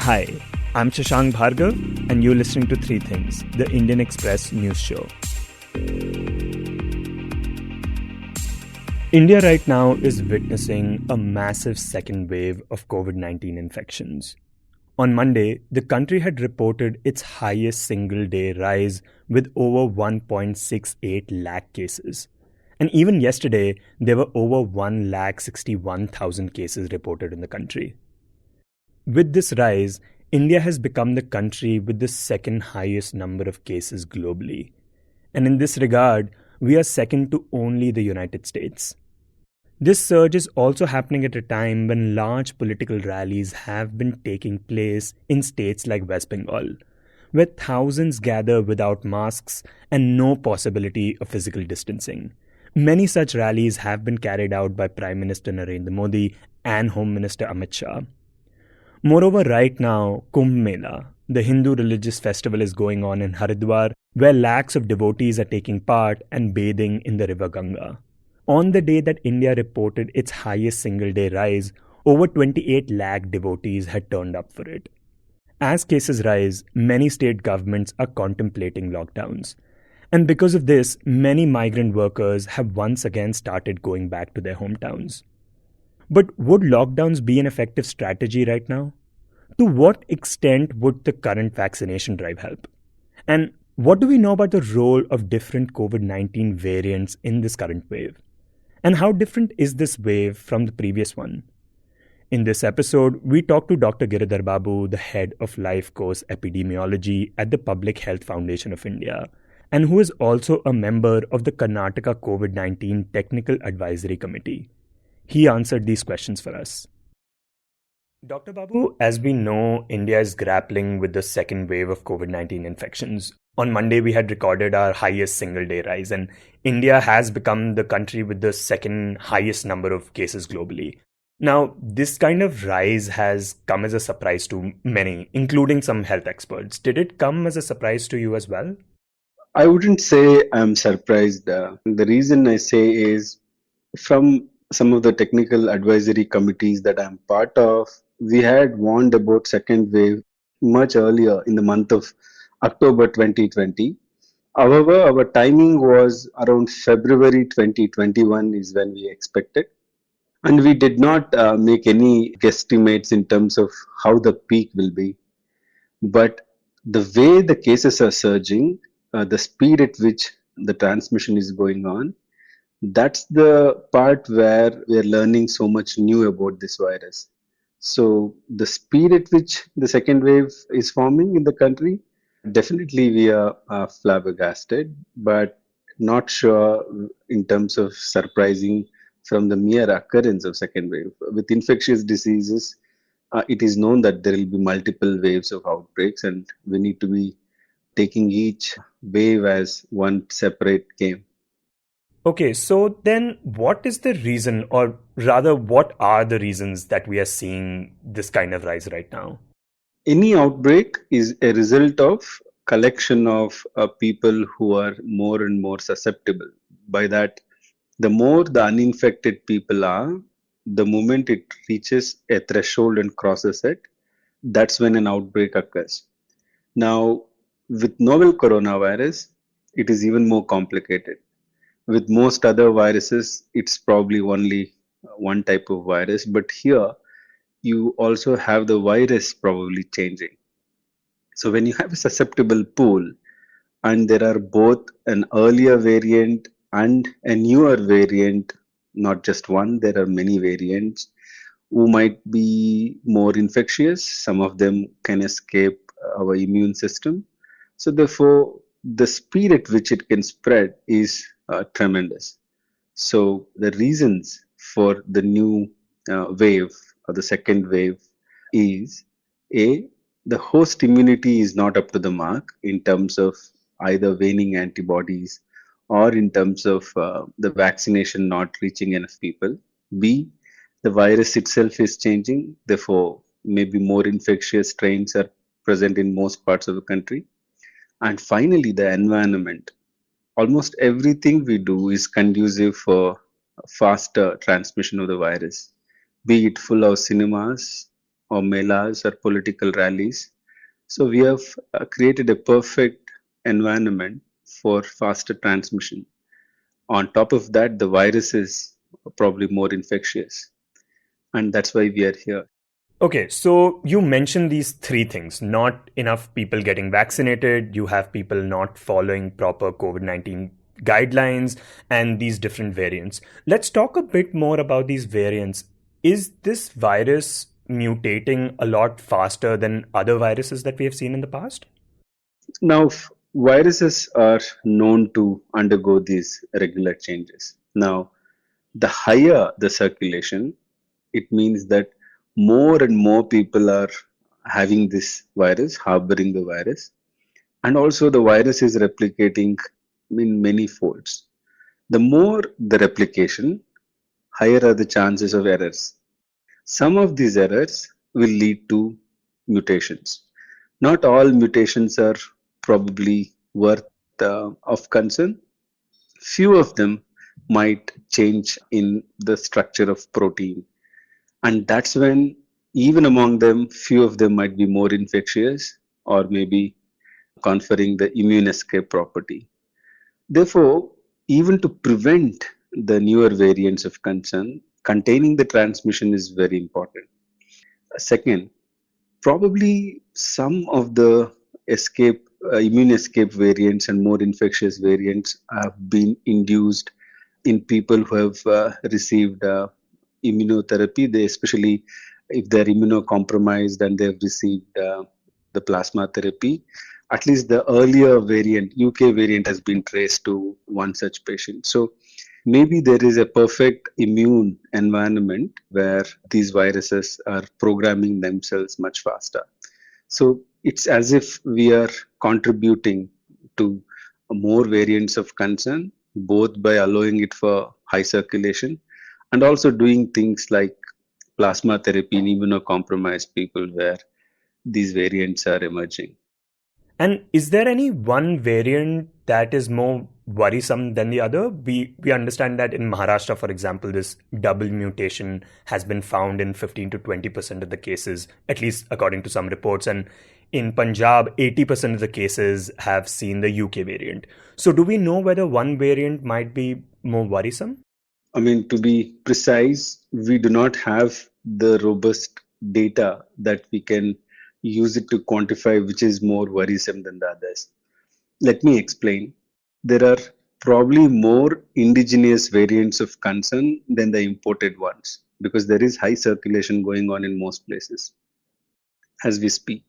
Hi, I'm Shashank Bhargav, and you're listening to Three Things, the Indian Express news show. India right now is witnessing a massive second wave of COVID-19 infections. On Monday, the country had reported its highest single-day rise with over 1.68 lakh cases. And even yesterday, there were over 1,61,000 cases reported in the country. With this rise, India has become the country with the second highest number of cases globally. And in this regard, we are second to only the United States. This surge is also happening at a time when large political rallies have been taking place in states like West Bengal, where thousands gather without masks and no possibility of physical distancing. Many such rallies have been carried out by Prime Minister Narendra Modi and Home Minister Amit Shah. Moreover, right now, Kumbh Mela, the Hindu religious festival, is going on in Haridwar, where lakhs of devotees are taking part and bathing in the river Ganga. On the day that India reported its highest single-day rise, over 28 lakh devotees had turned up for it. As cases rise, many state governments are contemplating lockdowns. And because of this, many migrant workers have once again started going back to their hometowns. But would lockdowns be an effective strategy right now? To what extent would the current vaccination drive help? And what do we know about the role of different COVID-19 variants in this current wave? And how different is this wave from the previous one? In this episode, we talk to Dr. Giridhar Babu, the head of Life Course Epidemiology at the Public Health Foundation of India, and who is also a member of the Karnataka COVID-19 Technical Advisory Committee. He answered these questions for us. Dr. Babu, as we know, India is grappling with the second wave of COVID-19 infections. On Monday, we had recorded our highest single-day rise, and India has become the country with the second highest number of cases globally. Now, this kind of rise has come as a surprise to many, including some health experts. Did it come as a surprise to you as well? I wouldn't say I'm surprised. The reason I say is from some of the technical advisory committees that I'm part of, we had warned about second wave much earlier in the month of October 2020. However, our timing was around February 2021 is when we expected. And we did not make any guesstimates in terms of how the peak will be. But the way the cases are surging, the speed at which the transmission is going on, that's the part where we are learning so much new about this virus. So the speed at which the second wave is forming in the country, definitely we are flabbergasted, but not sure in terms of surprising from the mere occurrence of second wave. With infectious diseases, it is known that there will be multiple waves of outbreaks, and we need to be taking each wave as one separate game. Okay, so then what is the reason, or rather, what are the reasons that we are seeing this kind of rise right now? Any outbreak is a result of collection of people who are more and more susceptible. By that, the more the uninfected people are, the moment it reaches a threshold and crosses it, that's when an outbreak occurs. Now, with novel coronavirus, it is even more complicated. With most other viruses, it's probably only one type of virus, but here you also have the virus probably changing. So when you have a susceptible pool and there are both an earlier variant and a newer variant, not just one, there are many variants who might be more infectious. Some of them can escape our immune system. So therefore, the speed at which it can spread is tremendous. So the reasons for the new wave or the second wave is A, the host immunity is not up to the mark in terms of either waning antibodies or in terms of the vaccination not reaching enough people. B, the virus itself is changing, therefore, maybe more infectious strains are present in most parts of the country. And finally, the environment. Almost everything we do is conducive for faster transmission of the virus, be it full of cinemas or melas or political rallies. So we have created a perfect environment for faster transmission. On top of that, the virus is probably more infectious, and that's why we are here. Okay, so you mentioned these three things: not enough people getting vaccinated, you have people not following proper COVID-19 guidelines, and these different variants. Let's talk a bit more about these variants. Is this virus mutating a lot faster than other viruses that we have seen in the past? Now, viruses are known to undergo these regular changes. Now, the higher the circulation, it means that more and more people are having this virus, harboring the virus, and also the virus is replicating in many folds. The more the replication, higher are the chances of errors. Some of these errors will lead to mutations. Not all mutations are probably worth of concern. Few of them might change in the structure of protein, and that's when, even among them, few of them might be more infectious or maybe conferring the immune escape property. Therefore, even to prevent the newer variants of concern, containing the transmission is very important. Second, probably some of the immune escape variants and more infectious variants have been induced in people who have received immunotherapy. They, especially if they're immunocompromised and they've received the plasma therapy. At least the earlier variant, UK variant, has been traced to one such patient. So maybe there is a perfect immune environment where these viruses are programming themselves much faster. So it's as if we are contributing to more variants of concern, both by allowing it for high circulation and also doing things like plasma therapy in immunocompromised people where these variants are emerging. And is there any one variant that is more worrisome than the other? We understand that in Maharashtra, for example, this double mutation has been found in 15 to 20% of the cases, at least according to some reports. And in Punjab, 80% of the cases have seen the UK variant. So do we know whether one variant might be more worrisome? I mean, to be precise, we do not have the robust data that we can use it to quantify which is more worrisome than the others. Let me explain. There are probably more indigenous variants of concern than the imported ones because there is high circulation going on in most places as we speak.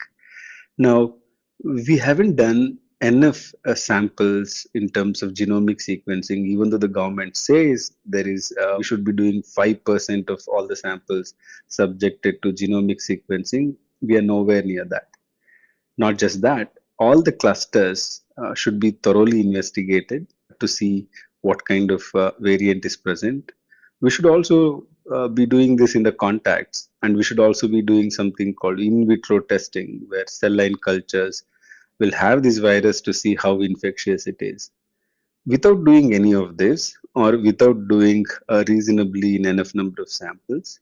Now, we haven't done enough samples in terms of genomic sequencing, even though the government says we should be doing 5% of all the samples subjected to genomic sequencing. We are nowhere near that. Not just that, all the clusters should be thoroughly investigated to see what kind of variant is present. We should also be doing this in the contacts, and we should also be doing something called in vitro testing, where cell line cultures will have this virus to see how infectious it is. Without doing any of this, or without doing reasonably in enough number of samples,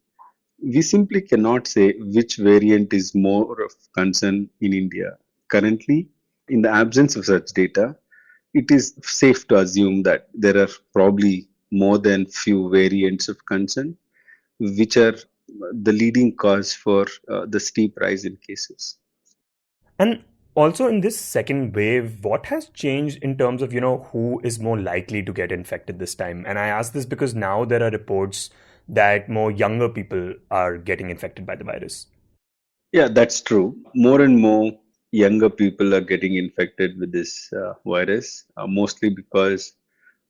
we simply cannot say which variant is more of concern in India. Currently, in the absence of such data, it is safe to assume that there are probably more than few variants of concern, which are the leading cause for the steep rise in cases. And also in this second wave, what has changed in terms of, who is more likely to get infected this time? And I ask this because now there are reports that more younger people are getting infected by the virus. Yeah, that's true. More and more younger people are getting infected with this virus, mostly because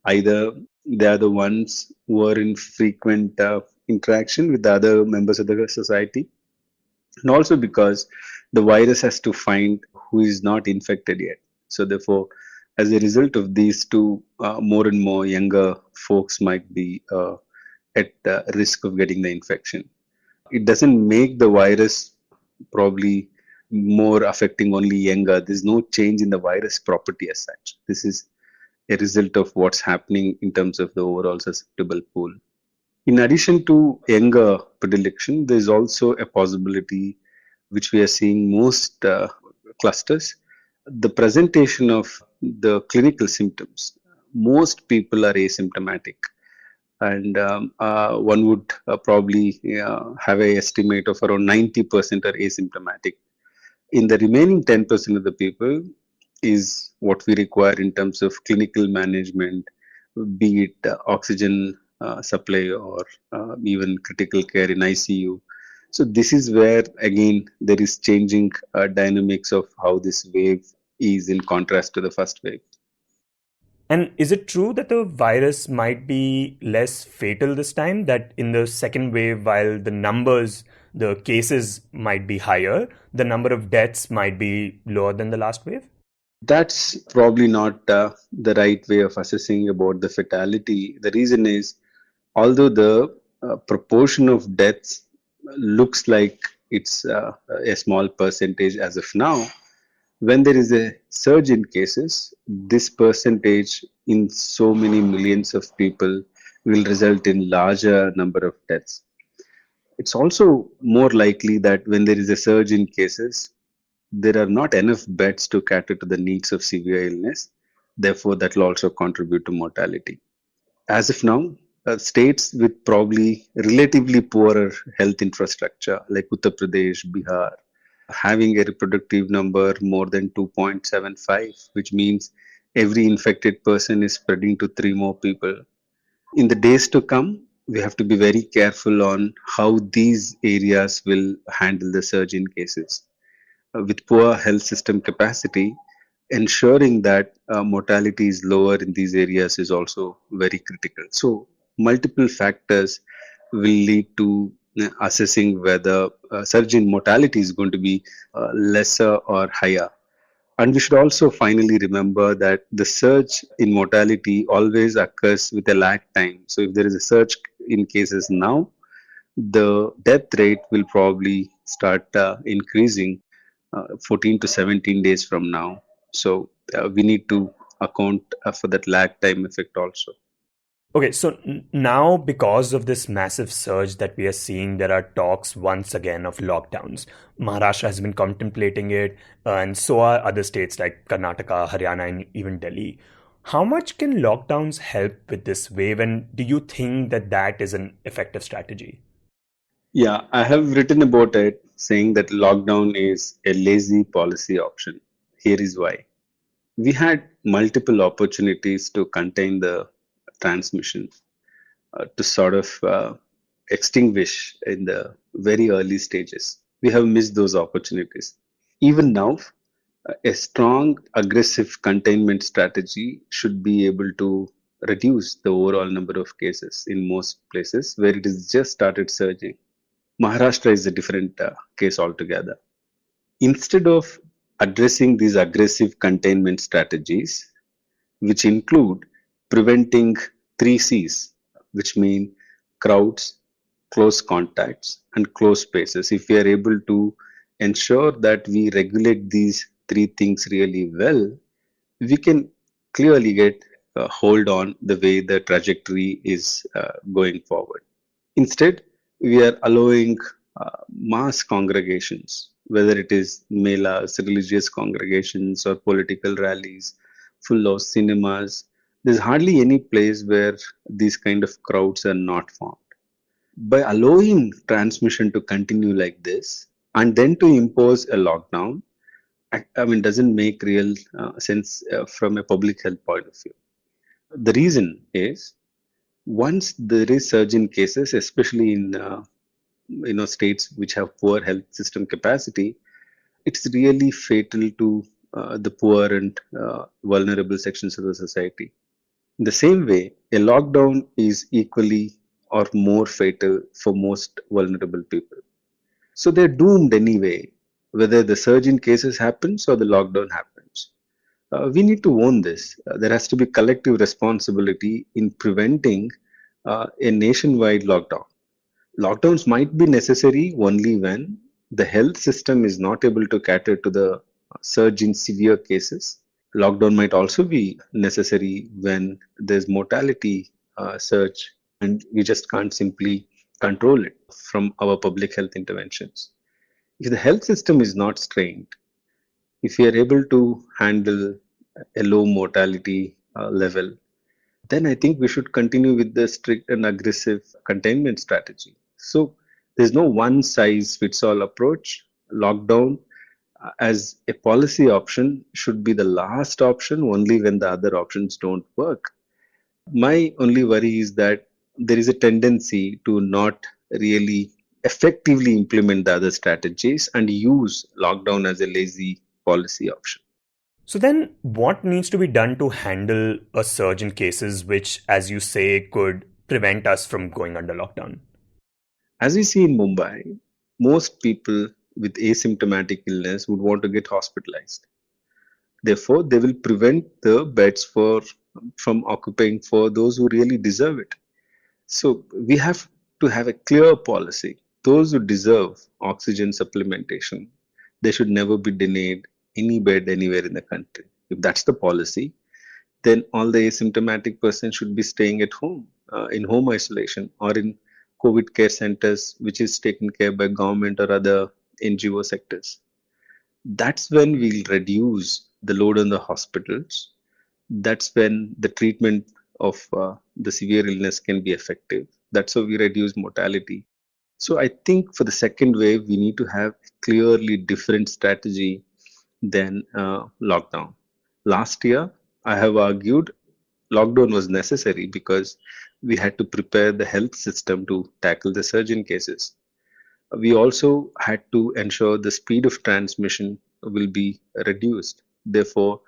either they are the ones who are in frequent interaction with the other members of the society, and also because the virus has to find who is not infected yet. So, therefore, as a result of these two, more and more younger folks might be at risk of getting the infection. It doesn't make the virus probably more affecting only younger. There's no change in the virus property as such. This is a result of what's happening in terms of the overall susceptible pool. In addition to younger predilection, there is also a possibility which we are seeing most clusters, the presentation of the clinical symptoms. Most people are asymptomatic, and one would probably have an estimate of around 90% are asymptomatic. In the remaining 10% of the people is what we require in terms of clinical management, be it oxygen supply or even critical care in ICU. So this is where again there is changing dynamics of how this wave is in contrast to the first wave. And is it true that the virus might be less fatal this time? That in the second wave, while the cases might be higher, the number of deaths might be lower than the last wave? That's probably not the right way of assessing about the fatality. The reason is, although the proportion of deaths looks like it's a small percentage as of now, when there is a surge in cases, this percentage in so many millions of people will result in larger number of deaths. It's also more likely that when there is a surge in cases, there are not enough beds to cater to the needs of severe illness. Therefore, that will also contribute to mortality. As of now, states with probably relatively poorer health infrastructure like Uttar Pradesh, Bihar, having a reproductive number more than 2.75, which means every infected person is spreading to three more people. In the days to come, we have to be very careful on how these areas will handle the surge in cases. With poor health system capacity, ensuring that mortality is lower in these areas is also very critical. So, multiple factors will lead to assessing whether surge in mortality is going to be lesser or higher. And we should also finally remember that the surge in mortality always occurs with a lag time. So, if there is a surge in cases now, the death rate will probably start increasing 14 to 17 days from now. So we need to account for that lag time effect also. Okay, so now because of this massive surge that we are seeing, there are talks once again of lockdowns. Maharashtra has been contemplating it, and so are other states like Karnataka, Haryana, and even Delhi. How much can lockdowns help with this wave, and do you think that that is an effective strategy? Yeah, I have written about it saying that lockdown is a lazy policy option. Here is why. We had multiple opportunities to contain the transmission, to sort of extinguish in the very early stages. We have missed those opportunities. Even now, a strong, aggressive containment strategy should be able to reduce the overall number of cases in most places where it has just started surging. Maharashtra is a different case altogether. Instead of addressing these aggressive containment strategies, which include preventing three C's, which mean crowds, close contacts, and close spaces. If we are able to ensure that we regulate these three things really well, we can clearly get a hold on the way the trajectory is going forward. Instead, we are allowing mass congregations, whether it is melas, religious congregations, or political rallies, full of cinemas. There's hardly any place where these kind of crowds are not formed. By allowing transmission to continue like this, and then to impose a lockdown, I mean, doesn't make real sense from a public health point of view. The reason is once there is surge in cases, especially in states which have poor health system capacity, it's really fatal to the poor and vulnerable sections of the society. In the same way, a lockdown is equally or more fatal for most vulnerable people. So they're doomed anyway, whether the surge in cases happens or the lockdown happens. We need to own this. There has to be collective responsibility in preventing a nationwide lockdown. Lockdowns might be necessary only when the health system is not able to cater to the surge in severe cases. Lockdown might also be necessary when there's mortality surge. and we just can't simply control it from our public health interventions. If the health system is not strained, if we are able to handle a low mortality level, then I think we should continue with the strict and aggressive containment strategy. So there's no one size fits all approach. Lockdown as a policy option should be the last option only when the other options don't work. My only worry is that there is a tendency to not really effectively implement the other strategies and use lockdown as a lazy policy option. So then, what needs to be done to handle a surge in cases, which, as you say, could prevent us from going under lockdown? As we see in Mumbai, most people with asymptomatic illness would want to get hospitalized. Therefore, they will prevent the beds from occupying for those who really deserve it. So we have to have a clear policy. Those who deserve oxygen supplementation, they should never be denied any bed anywhere in the country. If that's the policy, then all the asymptomatic persons should be staying at home, in home isolation or in COVID care centers, which is taken care by government or other NGO sectors. That's when we'll reduce the load on the hospitals. That's when the treatment of the severe illness can be effective. That's how we reduce mortality. So I think for the second wave, we need to have a clearly different strategy than lockdown. Last year, I have argued lockdown was necessary because we had to prepare the health system to tackle the surge in cases. We also had to ensure the speed of transmission will be reduced. Therefore,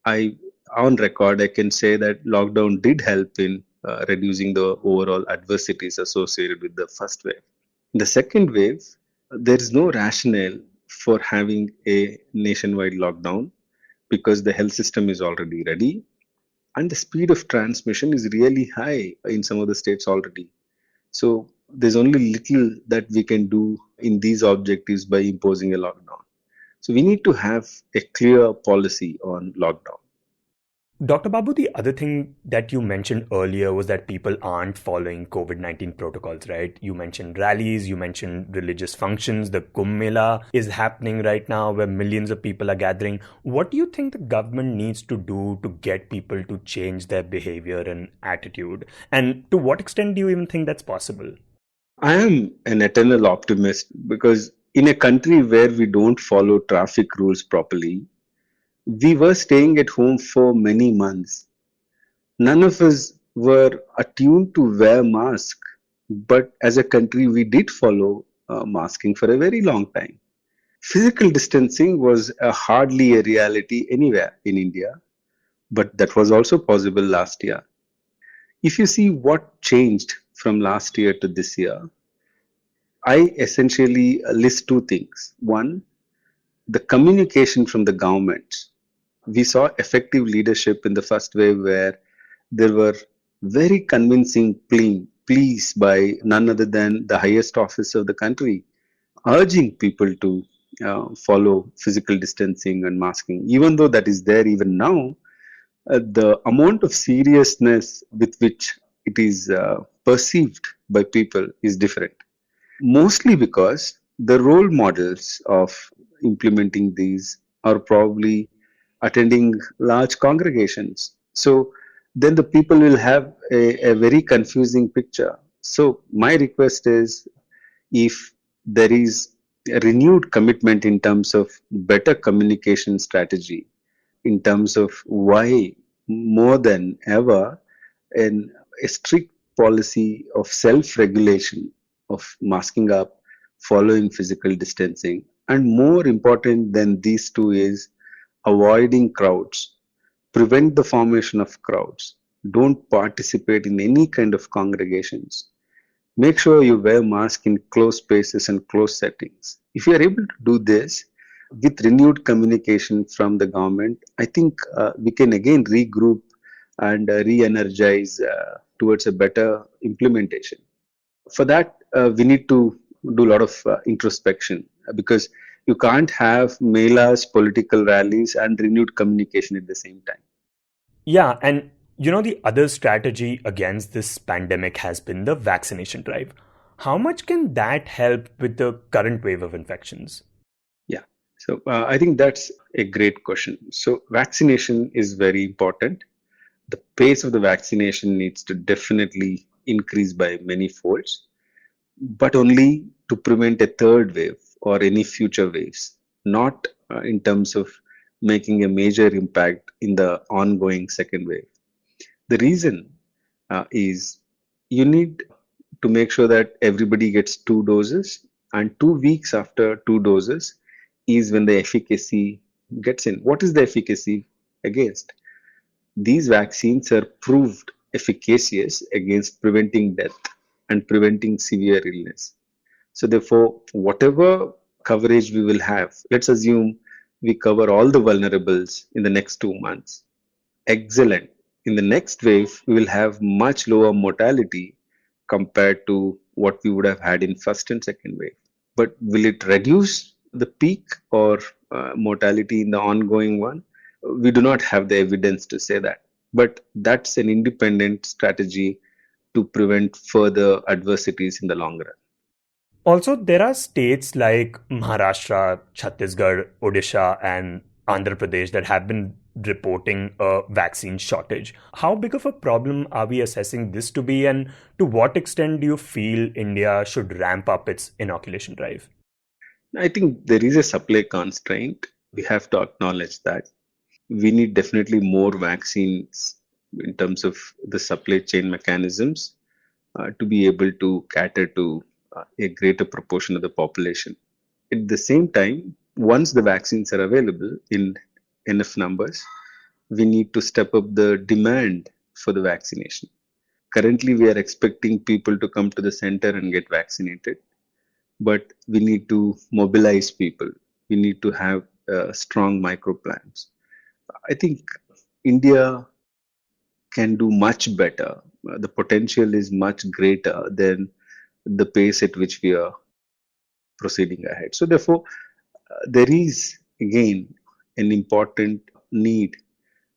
I, on record, I can say that lockdown did help in reducing the overall adversities associated with the first wave. The second wave, there is no rationale for having a nationwide lockdown because the health system is already ready and the speed of transmission is really high in some of the states already. So there's only little that we can do in these objectives by imposing a lockdown. So we need to have a clear policy on lockdown. Dr. Babu, the other thing that you mentioned earlier was that people aren't following COVID-19 protocols, right? You mentioned rallies, you mentioned religious functions, the Kumbh Mela is happening right now where millions of people are gathering. What do you think the government needs to do to get people to change their behavior and attitude? And to what extent do you even think that's possible? I am an eternal optimist because in a country where we don't follow traffic rules properly, we were staying at home for many months. None of us were attuned to wear mask, but as a country, we did follow masking for a very long time. Physical distancing was hardly a reality anywhere in India, but that was also possible last year. If you see what changed from last year to this year, I essentially list two things. One, the communication from the government. We saw effective leadership in the first wave where there were very convincing pleas by none other than the highest office of the country, urging people to follow physical distancing and masking. Even though that is there even now, the amount of seriousness with which it is perceived by people is different. Mostly because the role models of implementing these are probably attending large congregations. So then the people will have a very confusing picture. So my request is if there is a renewed commitment in terms of better communication strategy, in terms of why more than ever in a strict policy of self-regulation, of masking up, following physical distancing, and more important than these two is avoiding crowds, prevent the formation of crowds, don't participate in any kind of congregations. Make sure you wear mask in closed spaces and closed settings. If you are able to do this with renewed communication from the government, I think we can again regroup and re-energize towards a better implementation. For that, we need to do a lot of introspection because you can't have melas, political rallies, and renewed communication at the same time. Yeah, and The other strategy against this pandemic has been the vaccination drive. How much can that help with the current wave of infections? Yeah. So I think that's a great question. So vaccination is very important. The pace of the vaccination needs to definitely increase by many folds, but only to prevent a third wave or any future waves, not in terms of making a major impact in the ongoing second wave. The reason is you need to make sure that everybody gets 2 doses, and 2 weeks after 2 doses is when the efficacy gets in. What is the efficacy against? These vaccines are proved efficacious against preventing death and preventing severe illness. So, therefore, whatever coverage we will have, let's assume we cover all the vulnerables in the next 2 months. Excellent. In the next wave, we will have much lower mortality compared to what we would have had in first and second wave. But will it reduce the peak or mortality in the ongoing one? We do not have the evidence to say that. But that's an independent strategy to prevent further adversities in the long run. Also, there are states like Maharashtra, Chhattisgarh, Odisha, and Andhra Pradesh that have been reporting a vaccine shortage. How big of a problem are we assessing this to be, and to what extent do you feel India should ramp up its inoculation drive? I think there is a supply constraint. We have to acknowledge that. We need definitely more vaccines in terms of the supply chain mechanisms to be able to cater to a greater proportion of the population. At the same time, once the vaccines are available in enough numbers, we need to step up the demand for the vaccination. Currently, we are expecting people to come to the center and get vaccinated, but we need to mobilize people. We need to have strong micro plans. I think India can do much better. The potential is much greater than the pace at which we are proceeding ahead. So, therefore, there is again an important need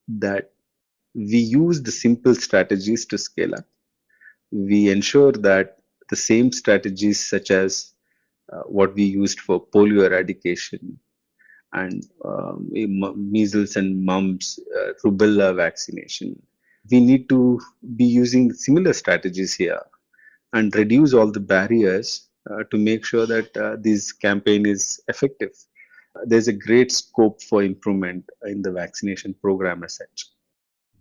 that we use the simple strategies to scale up. We ensure that the same strategies, such as what we used for polio eradication and measles and mumps, rubella vaccination, we need to be using similar strategies here and reduce all the barriers to make sure that this campaign is effective. There's a great scope for improvement in the vaccination program as such.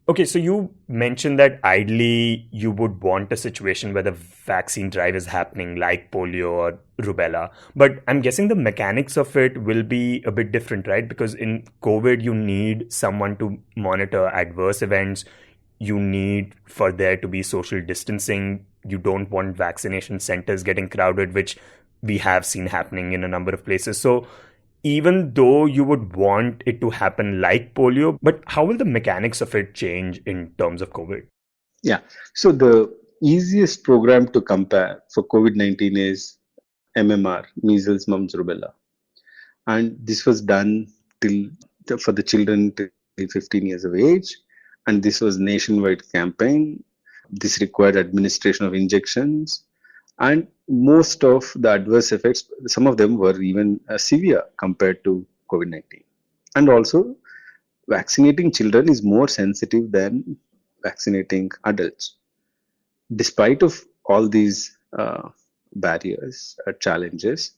Okay, so you mentioned that ideally you would want a situation where the vaccine drive is happening, like polio or rubella. But I'm guessing the mechanics of it will be a bit different, right? Because in COVID, you need someone to monitor adverse events. You need for there to be social distancing. You don't want vaccination centers getting crowded, which we have seen happening in a number of places. So even though you would want it to happen like polio, but how will the mechanics of it change in terms of COVID? Yeah. So the easiest program to compare for COVID-19 is MMR, measles, mumps, rubella. And this was done till for the children till 15 years of age. And this was nationwide campaign. This required administration of injections. And most of the adverse effects, some of them were even severe compared to COVID-19. And also, vaccinating children is more sensitive than vaccinating adults. Despite of all these barriers, challenges,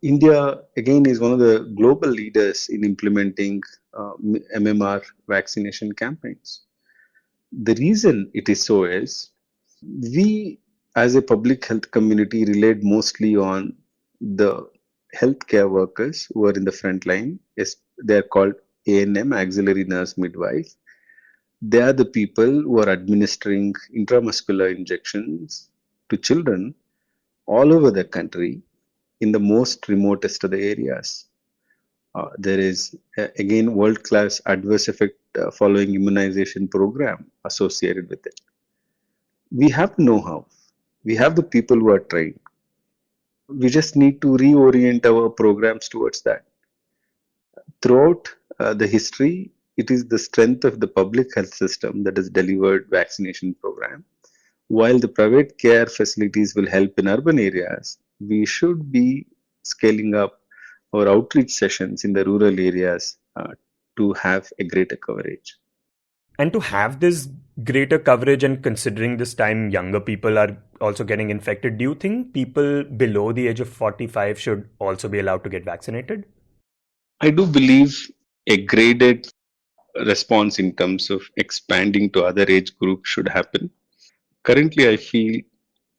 India again is one of the global leaders in implementing MMR vaccination campaigns. The reason it is so is we as a public health community relied mostly on the healthcare workers who are in the front line. Yes, they are called ANM, auxiliary nurse midwife. They are the people who are administering intramuscular injections to children all over the country in the most remotest of the areas. There is again world-class adverse effect following immunization program associated with it. We have know-how. We have the people who are trained. We just need to reorient our programs towards that. Throughout the history, It is the strength of the public health system that has delivered vaccination program. While the private care facilities will help in urban areas, we should be scaling up our outreach sessions in the rural areas to have a greater coverage. And to have this greater coverage, and considering this time younger people are also getting infected, do you think people below the age of 45 should also be allowed to get vaccinated? I do believe a graded response in terms of expanding to other age groups should happen. Currently, I feel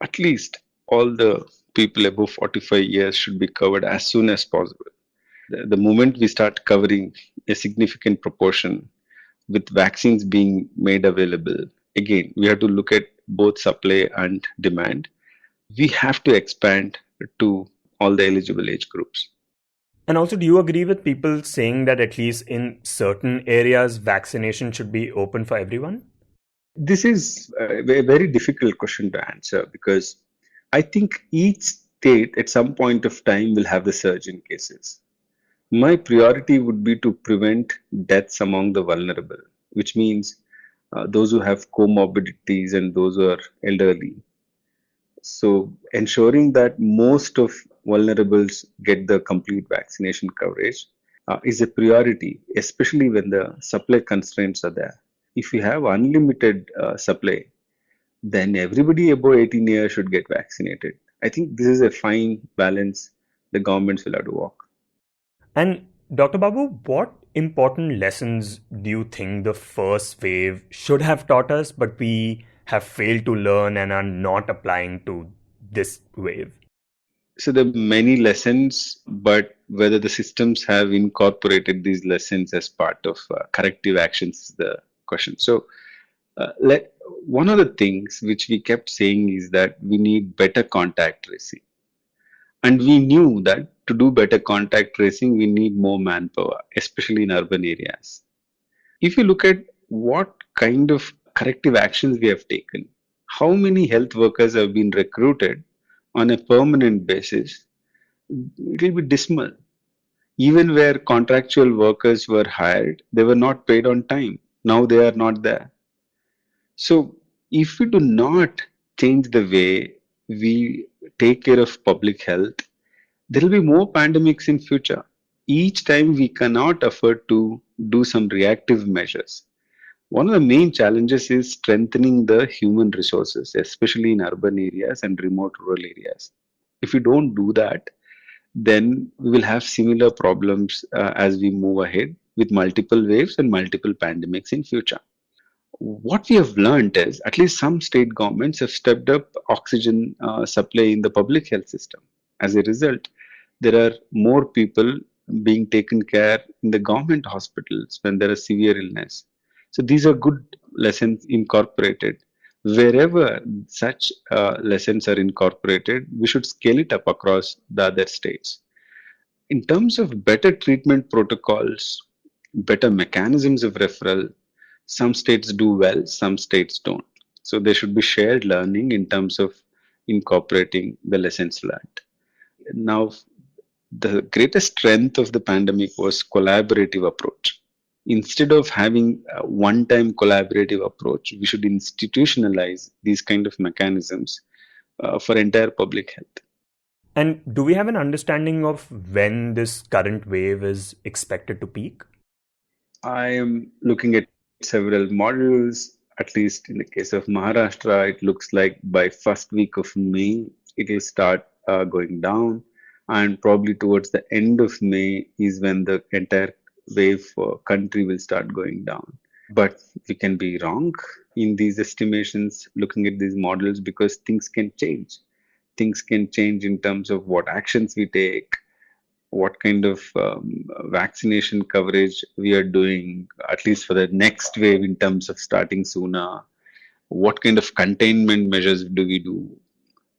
at least all the people above 45 years should be covered as soon as possible. The moment we start covering a significant proportion with vaccines being made available, again, we have to look at both supply and demand. We have to expand to all the eligible age groups. And also, do you agree with people saying that at least in certain areas, vaccination should be open for everyone? This is a very difficult question to answer because I think each state at some point of time will have the surge in cases. My priority would be to prevent deaths among the vulnerable, which means those who have comorbidities and those who are elderly. So, ensuring that most of vulnerables get the complete vaccination coverage is a priority, especially when the supply constraints are there. If we have unlimited supply, then everybody above 18 years should get vaccinated. I think this is a fine balance the governments will have to walk. And Dr. Babu, what important lessons do you think the first wave should have taught us, but we have failed to learn and are not applying to this wave? So there are many lessons, but whether the systems have incorporated these lessons as part of corrective actions is the question. So one of the things which we kept saying is that we need better contact tracing. And we knew that to do better contact tracing, we need more manpower, especially in urban areas. If you look at what kind of corrective actions we have taken, how many health workers have been recruited on a permanent basis, it will be dismal. Even where contractual workers were hired, they were not paid on time. Now they are not there. So, if we do not change the way we take care of public health, there will be more pandemics in future. Each time we cannot afford to do some reactive measures. One of the main challenges is strengthening the human resources, especially in urban areas and remote rural areas. If we don't do that, then we will have similar problems as we move ahead with multiple waves and multiple pandemics in future. What we have learned is at least some state governments have stepped up oxygen supply in the public health system. As a result, there are more people being taken care in the government hospitals when there is severe illness. So these are good lessons incorporated. Wherever such lessons are incorporated, we should scale it up across the other states. In terms of better treatment protocols, better mechanisms of referral, some states do well, some states don't. So there should be shared learning in terms of incorporating the lessons learned. Now, the greatest strength of the pandemic was collaborative approach. Instead of having a one-time collaborative approach, we should institutionalize these kind of mechanisms for entire public health. And do we have an understanding of when this current wave is expected to peak? I am looking at several models. At least in the case of Maharashtra, it looks like by first week of May, it will start going down. And probably towards the end of May is when the entire wave country will start going down. But we can be wrong in these estimations looking at these models because things can change. Things can change in terms of what actions we take, what kind of vaccination coverage we are doing, at least for the next wave in terms of starting sooner, what kind of containment measures do we do,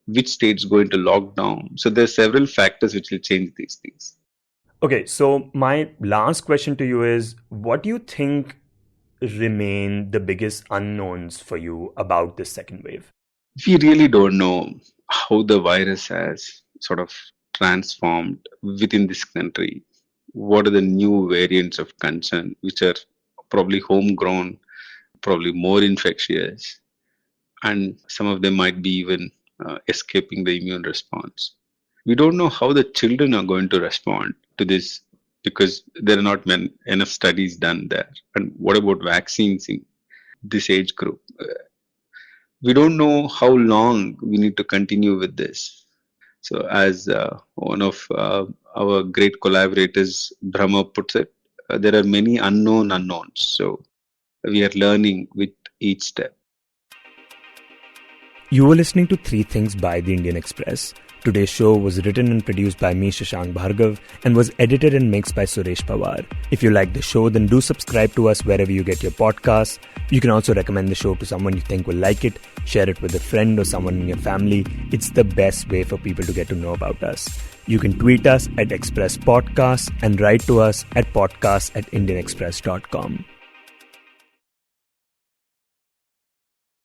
which states go into lockdown. So there are several factors which will change these things. Okay, so my last question to you is, what do you think remain the biggest unknowns for you about this second wave? We really don't know how the virus has sort of transformed within this country. What are the new variants of concern which are probably homegrown, probably more infectious, and some of them might be even escaping the immune response. We don't know how the children are going to respond to this because there are not enough studies done there. And what about vaccines in this age group? We don't know how long we need to continue with this. So, as one of our great collaborators, Brahma, puts it, there are many unknown unknowns. So, we are learning with each step. You were listening to Three Things by the Indian Express. Today's show was written and produced by me, Shashank Bhargav, and was edited and mixed by Suresh Pawar. If you like the show, then do subscribe to us wherever you get your podcasts. You can also recommend the show to someone you think will like it, share it with a friend or someone in your family. It's the best way for people to get to know about us. You can tweet us at Express Podcasts and write to us at podcasts@indianexpress.com.